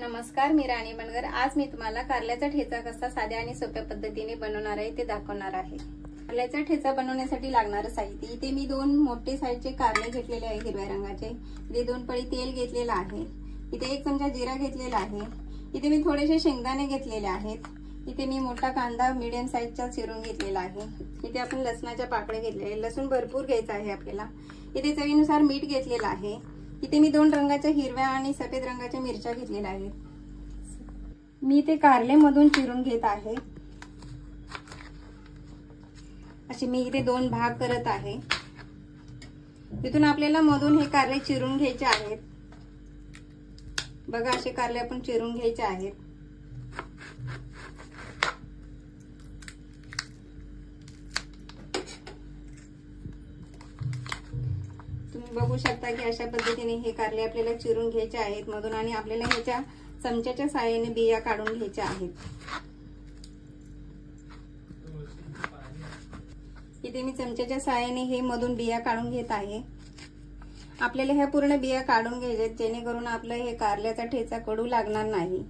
नमस्कार, मी राणी बनगर। आज मी तुम्हाला कारल्याचा ठेचा कसा साध्या आणि सोप्या पद्धतीने बनवणार आहे ते दाखवणार आहे। कारल्याचा ठेचा बनवण्यासाठी लागणारे साहित्य इथे मी 2 मोठे साईजचे कारले घेतलेले आहे हिरव्या रंगाचे। इथे 2 पळी तेल घेतलेले आहे। इथे 1 चमचा जिरा घेतलेला आहे। इथे मी थोडेसे शेंगदाणे घेतलेले आहेत। इथे मी मोठा कांदा मीडियम साईजचा चिरून घेतलेला आहे। इथे आपण लसणाच्या पाकळ्या घेतलेले, लसूण भरपूर घ्यायचा आहे आपल्याला। इथे चवीनुसार मीठ घेतलेला आहे। इथे मी 2 रंगाच्या हिरव्या आणि सफेद रंगाच्या मिरच्या घेतलेल्या आहेत। मी ते कारले मधून चिरून घेत आहे। असे मी इथे 2 भाग करत आहे। इथून आपल्याला मधून हे कारले चिरून घ्यायचे आहेत। बघा, असे कारले आपण चिरून घ्यायचे आहेत। तुम्ही बघू शकता की अशा पद्धतीने हे कारले आपल्याला चिरून घ्यायचे आहेत मधून, आणि आपल्याला ह्याच्या चमच्याच्या साहाय्याने बिया काढून घ्यायच्या आहेत। इथे मी चमच्याच्या साहाय्याने हे मधून बिया काढून घेत आहे। आपल्याला ह्या पूर्ण बिया काढून घ्यायच्या जेणेकरून आपलं हे कारल्याचा ठेचा कडू लागणार नाही।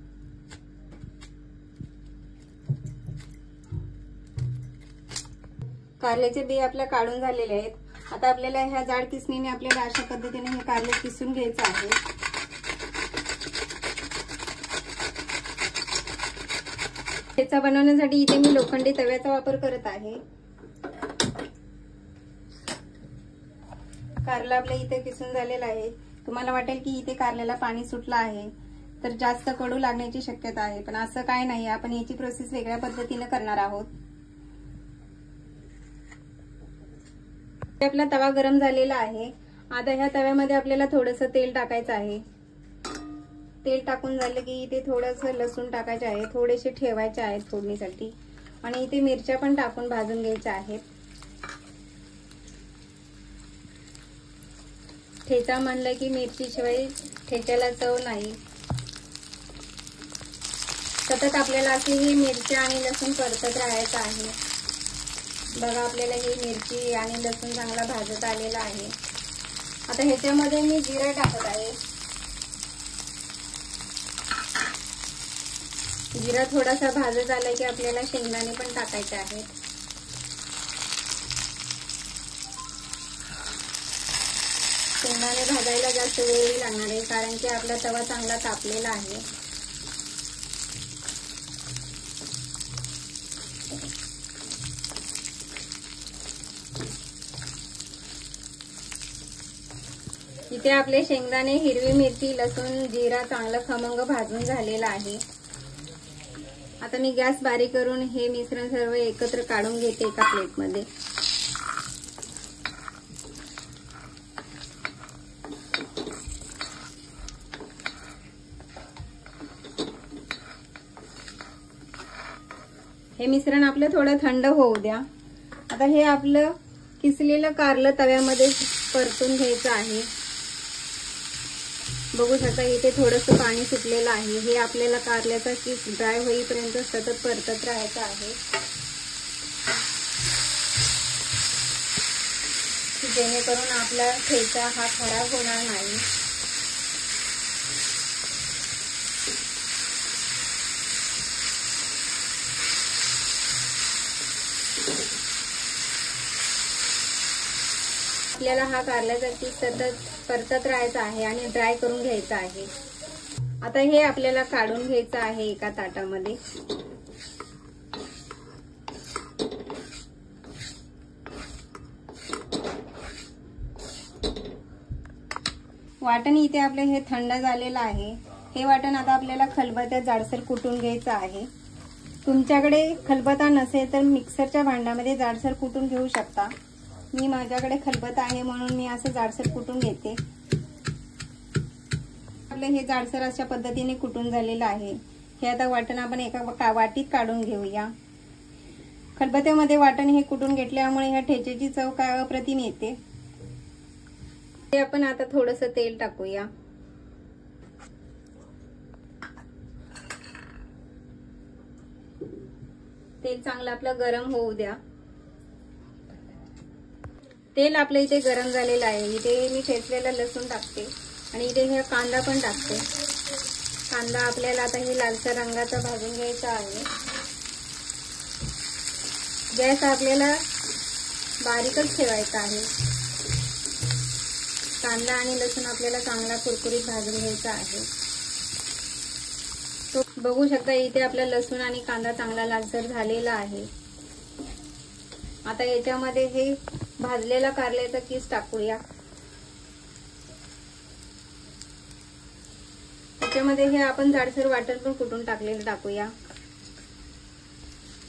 कारल्याचे बिया आपल्या काढून झालेले आहेत। आता आपल्याला ह्या जाड किसणीने आपल्याला अशा पद्धतीने हे कारले किसून घ्यायचे आहे। ठेचा बनवण्यासाठी इथे मी लोखंडी तव्याचा वापर करत आहे। कारला आपल्या इथे किसून झालेला आहे। तुम्हाला वाटेल की इथे कारल्याला पाणी सुटलं आहे तर जास्त कडू लागण्याची शक्यता आहे, पण असं काय नाही। आपण याची प्रोसेस वेगळ्या पद्धतीने करणार आहोत। आपला तवा गरम झालेला आहे। आता ह्या तव्यामध्ये आपल्याला थोडंसं तेल टाकायचं आहे। तेल टाकून झालं की इथे थोडंसं लसूण टाकायचे आहे, थोडेसे ठेवायचे आहेत फोडणीसाठी, आणि इथे मिरच्या पण टाकून भाजून घ्यायच्या आहेत। ठेचा म्हणलं की मिरचीशिवाय ठेच्याला चव नाही। सतत आपल्याला अशी ही मिरच्या आणि लसूण परतत राहायचं आहे। बघा, आपल्याला ही मिरची आणि लसूण चांगला भाजत आलेला आहे। आता ह्याच्यामध्ये मी जिरा टाकत आहे। जिरा थोडासा भाजत आला की आपल्याला शेंगदाणे पण टाकायचे आहेत। शेंगदाणे भाजायला जास्त वेळ लागणार आहे कारण की आपला तवा चांगला तापलेला आहे। इथे आपले शेंगदाणे, हिरवी मिरची, लसूण, जिरा चांगला खमंग भाजून झालेला आहे। आता मी गॅस बारीक करून हे मिश्रण सर्व एकत्र काढून घेते एका प्लेटमध्ये। हे मिश्रण आपलं थोडं थंड होऊ द्या। आता हे आपलं किसलेलं कारलं तव्यामध्ये परतून घ्यायचं आहे। बघू शकता इथे थोडंसं पाणी सुटलेलं आहे। हे आपल्याला कारल्याचा किस ड्राय होईपर्यंत सतत परतत राहायचं आहे, जेणेकरून आपला ठेचा हा खराब होणार नाही। आपल्याला हा कारल्याचा किस सतत परतत राहायचा आहे आणि ड्राय करून घ्यायचा आहे। आता हे आपल्याला काढून घ्यायचं आहे एका ताटामध्ये। वाटण इथे आपले हे थंड झालेलं आहे। हे वाटण आता आपल्याला खलबत्त्यात जाडसर कुटून घ्यायचं आहे। तुमच्याकडे खलबत्ता नसेल तर मिक्सरच्या भांड्यामध्ये जाडसर कुटून घेऊ शकता। मी माझ्याकडे खलबत्ता आहे म्हणून मी असं जाडसर कुटून घेते। आपलं हे जाडसर अशा पद्धतीने कुटून झालेलं आहे। हे आता वाटण आपण एका वाटीत काढून घेऊया। खलबत्त्यामध्ये वाटण हे कुटून घेतल्यामुळे ह्या ठेच्याची चव काय अप्रतिम येते। ते आपण आता थोडंसं तेल टाकूया। तेल चांगलं आपलं गरम होऊ द्या। तेल आपल्या इथे गरम झालेलं आहे। इथे मी ठेचलेला लसूण टाकते आणि इथे हे कांदा पण टाकते। कांदा आपल्याला आता हे लालसर रंगाचा भाजून घ्यायचा आहे। गॅस आपल्याला बारीकच ठेवायचा आहे। कांदा आणि लसूण आपल्याला चांगला कुरकुरीत भाजून घ्यायचा आहे। तो बघू शकता इथे आपला लसूण आणि कांदा चांगला लालसर झालेला आहे। आता याच्यामध्ये हे भाजलेला कारल्याचा किस टाकूया। त्याच्यामध्ये हे आपण जाडसर वाटण पण कुटून टाकलेलं टाकूया।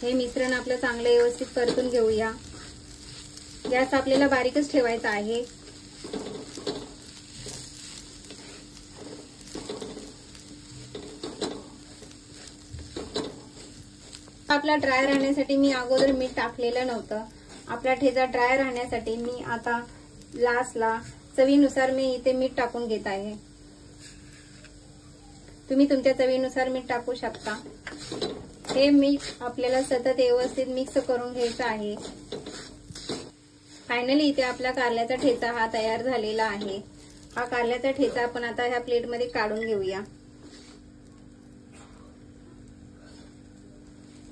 हे मिश्रण आपलं चांगलं व्यवस्थित परतून घेऊया। गॅस आपल्याला बारीकच ठेवायचा आहे। आपला ड्राय राहण्यासाठी मी अगोदर मीठ टाकलेलं नव्हतं। आपला ठेचा ड्राय राहण्यासाठी मी आता लास्टला चवीनुसार मी इथे मीठ टाकून घेत आहे। तुम्ही तुमच्या चवीनुसार मीठ टाकू शकता। हे मीठ आपल्याला सतत व्यवस्थित मिक्स करून घ्यायचं आहे। फायनली इथे आपला कारल्याचा ठेचा हा तयार झालेला आहे। हा कारल्याचा ठेचा आपण आता ह्या प्लेटमध्ये काढून घेऊया।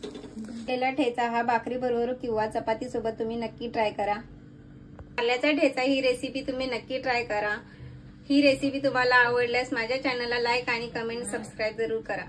कारल्याचा ठेचा हा भाकरी बरोबर किंवा चपाती सोबत तुम्ही नक्की ट्राय करा। कारल्याचा ठेचा ही रेसिपी तुम्ही नक्की ट्राय करा। ही रेसिपी तुम्हाला आवडल्यास माझ्या चॅनलला लाईक आणि कमेंट सबस्क्राईब जरूर करा।